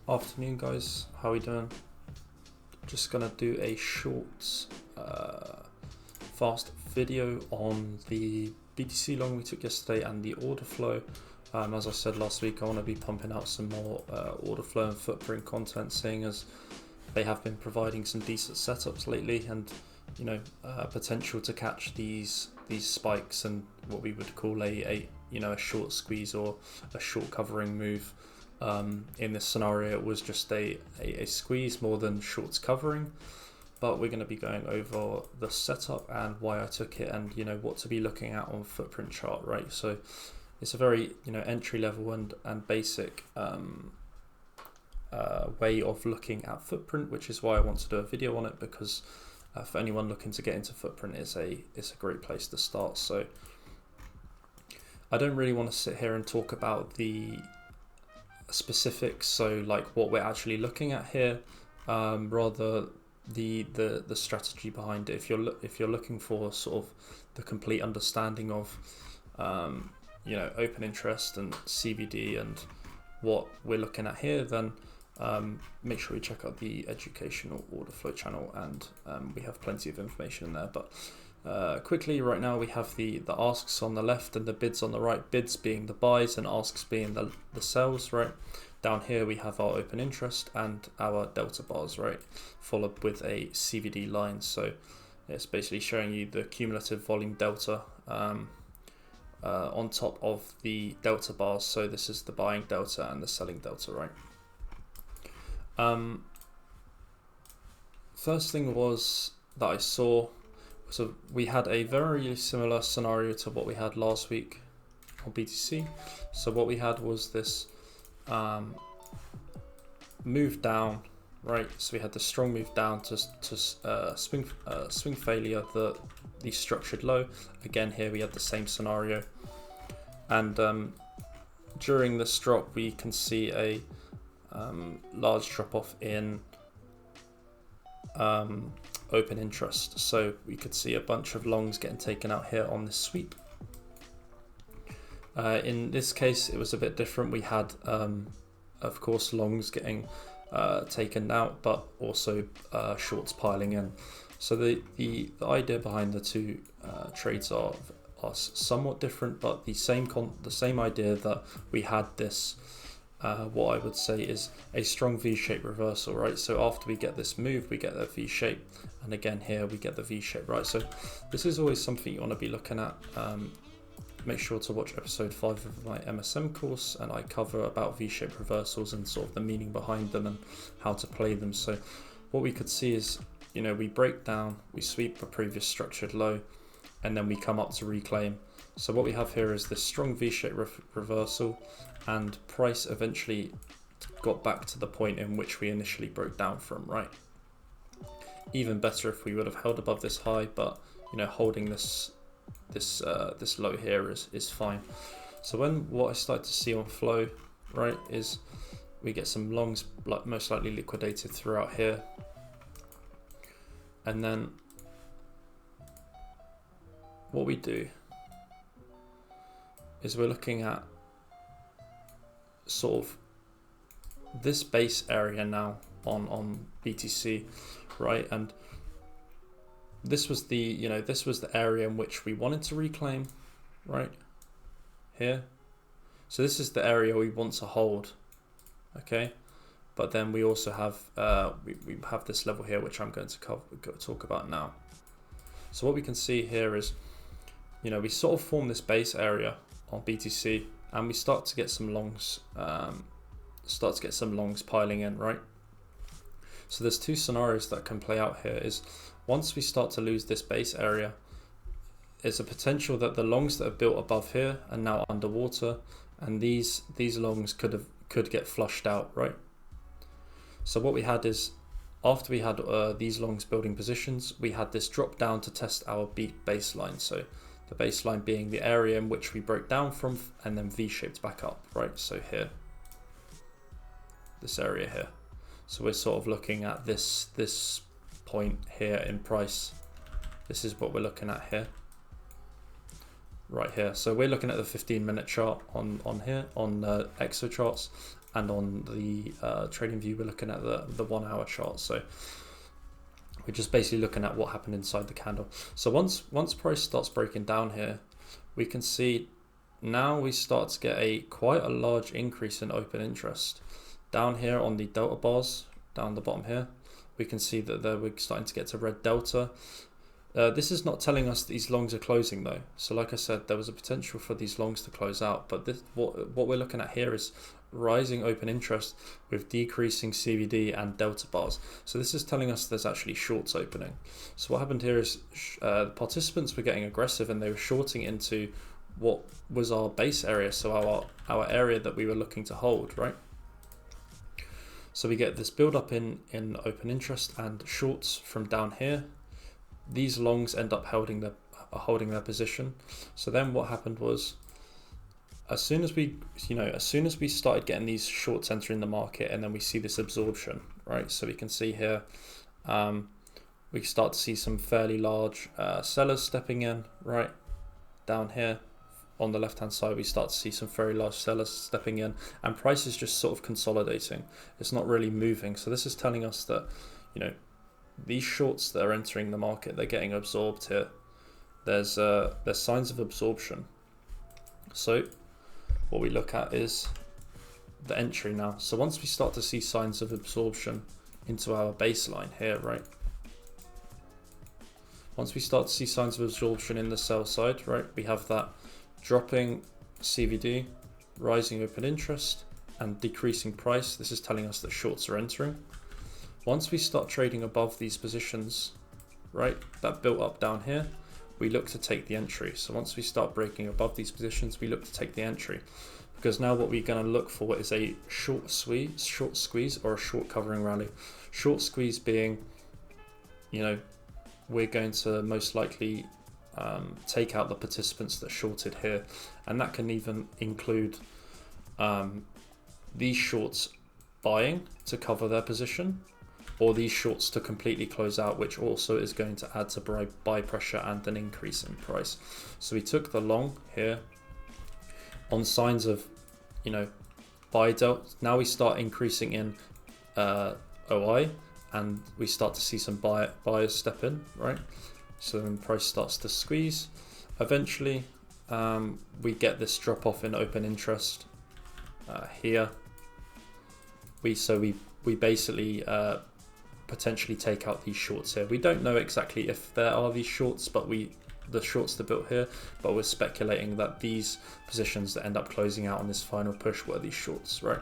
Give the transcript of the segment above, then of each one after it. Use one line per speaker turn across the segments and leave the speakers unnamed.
Afternoon guys, how are we doing? Just gonna do a short fast video on the BTC long we took yesterday and the order flow. As I said last week, I want to be pumping out some more order flow and footprint content, seeing as they have been providing some decent setups lately, and potential to catch these spikes and what we would call a short squeeze or a short covering move. In this scenario, it was just a squeeze more than shorts covering, but we're going to be going over the setup and why I took it, and what to be looking at on footprint chart, right? So it's a very entry level and basic way of looking at footprint, which is why I want to do a video on it, because for anyone looking to get into footprint, it's a great place to start. So I don't really want to sit here and talk about the specifics, so like what we're actually looking at here, rather the strategy behind it. If you're looking for sort of the complete understanding of open interest and CBD and what we're looking at here, then make sure you check out the educational order flow channel, and we have plenty of information in there. But quickly, right now we have the asks on the left and the bids on the right, bids being the buys and asks being the sells, right? Down here we have our open interest and our delta bars, right, followed with a CVD line. So it's basically showing you the cumulative volume delta on top of the delta bars. So this is the buying delta and the selling delta, right? First thing was that I saw, so we had a very similar scenario to what we had last week on BTC. So what we had was this move down, right? So we had the strong move down to swing failure, the structured low. Again, here we had the same scenario, and during this drop we can see a large drop off in open interest. So we could see a bunch of longs getting taken out here on this sweep. In this case, it was a bit different. We had, of course, longs getting taken out, but also shorts piling in. So the idea behind the two trades are somewhat different, but the same idea, that we had this what I would say is a strong V-shape reversal, right? So after we get this move, we get that V-shape, and again here we get the V-shape, right? So this is always something you want to be looking at. Make sure to watch episode 5 of my MSM course, and I cover about V-shape reversals and sort of the meaning behind them and how to play them. So what we could see is, we break down, we sweep a previous structured low, and then we come up to reclaim. So what we have here is this strong V-shape reversal, and price eventually got back to the point in which we initially broke down from, right? Even better if we would have held above this high, but holding this low here is fine. So what I start to see on flow, right, is we get some longs, like most likely liquidated throughout here, and then what we do is we're looking at sort of this base area now on BTC, right? And this was the area in which we wanted to reclaim, right here. So this is the area we want to hold, okay? But then we also have we have this level here, which I'm going to talk about now. So what we can see here is, we sort of form this base area on BTC, and we start to get some longs, piling in, right? So there's two scenarios that can play out here. Is once we start to lose this base area, there's a potential that the longs that are built above here are now underwater, and these longs could get flushed out, right? So what we had is, after we had these longs building positions, we had this drop down to test our baseline. So the baseline being the area in which we broke down from, and then V-shaped back up, right? So here, this area here. So we're sort of looking at this point here in price. This is what we're looking at here, right here. So we're looking at the 15-minute chart on here on Exo charts, and on the trading view we're looking at the 1 hour chart. So we're just basically looking at what happened inside the candle. So once price starts breaking down here, we can see now we start to get quite a large increase in open interest. Down here on the delta bars, down the bottom here, we can see that we're starting to get to red delta. This is not telling us these longs are closing though. So like I said, there was a potential for these longs to close out, but what we're looking at here is rising open interest with decreasing CVD and delta bars. So this is telling us there's actually shorts opening. So what happened here is the participants were getting aggressive and they were shorting into what was our base area, so our area that we were looking to hold, right? So we get this build up in open interest and shorts from down here. These longs end up holding their position. So then what happened was, as soon as we started getting these shorts entering the market, and then we see this absorption, right? So we can see here, we start to see some fairly large sellers stepping in, right? Down here on the left hand side, we start to see some very large sellers stepping in, and price is just sort of consolidating. It's not really moving. So this is telling us that, these shorts that are entering the market, they're getting absorbed here. There's signs of absorption. So what we look at is the entry now. So once we start to see signs of absorption into our baseline here, right? Once we start to see signs of absorption in the sell side, right, we have that dropping CVD, rising open interest, and decreasing price. This is telling us that shorts are entering. Once we start trading above these positions, right, that built up down here, we look to take the entry. So once we start breaking above these positions, we look to take the entry, because now what we're going to look for is a short squeeze or a short covering rally. Short squeeze being, we're going to most likely take out the participants that shorted here, and that can even include these shorts buying to cover their position, or these shorts to completely close out, which also is going to add to buy pressure and an increase in price. So we took the long here on signs of, buy delta. Now we start increasing in OI, and we start to see some buyers step in, right? So then price starts to squeeze. Eventually, we get this drop off in open interest here. We basically potentially take out these shorts here. We don't know exactly if there are these shorts, but the shorts that built here, but we're speculating that these positions that end up closing out on this final push were these shorts, right?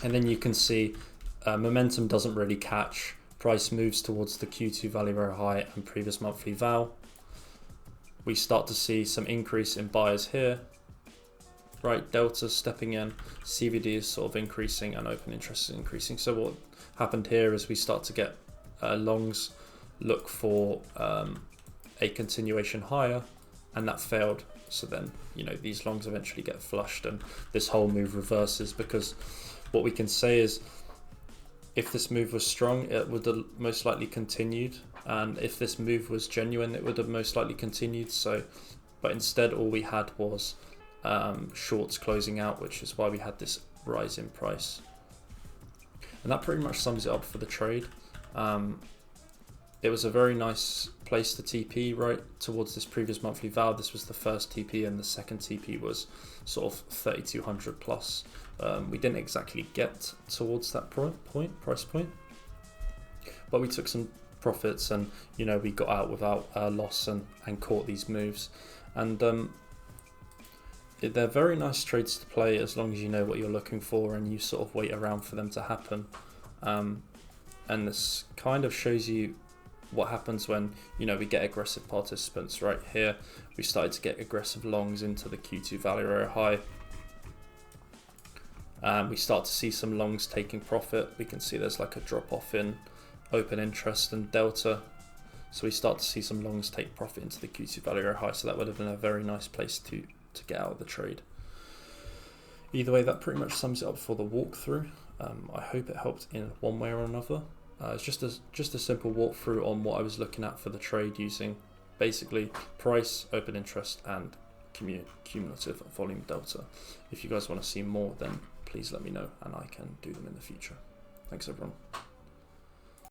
And then you can see momentum doesn't really catch. Price moves towards the Q2 value area high and previous monthly val. We start to see some increase in buyers here, right? Delta stepping in, CVD is sort of increasing, and open interest is increasing. So what happened here is we start to get longs look for a continuation higher, and that failed. So then, these longs eventually get flushed, and this whole move reverses, because what we can say is, if this move was strong, it would have most likely continued, and if this move was genuine, it would have most likely continued. So, but instead, all we had was shorts closing out, which is why we had this rise in price. And that pretty much sums it up for the trade. It was a very nice place to TP, right, towards this previous monthly val. This was the first TP, and the second TP was sort of 3,200 plus. We didn't exactly get towards that price point, but we took some profits, and we got out without a loss and caught these moves. And they're very nice trades to play as long as you know what you're looking for and you sort of wait around for them to happen. And this kind of shows you what happens when we get aggressive participants. Right here, we started to get aggressive longs into the Q2 value area high. We start to see some longs taking profit. We can see there's like a drop off in open interest and delta. So we start to see some longs take profit into the Q2 value area high. So that would have been a very nice place to get out of the trade. Either way, that pretty much sums it up for the walkthrough. I hope it helped in one way or another. It's just a simple walkthrough on what I was looking at for the trade, using basically price, open interest, and cumulative volume delta. If you guys want to see more, then please let me know and I can do them in the future. Thanks everyone.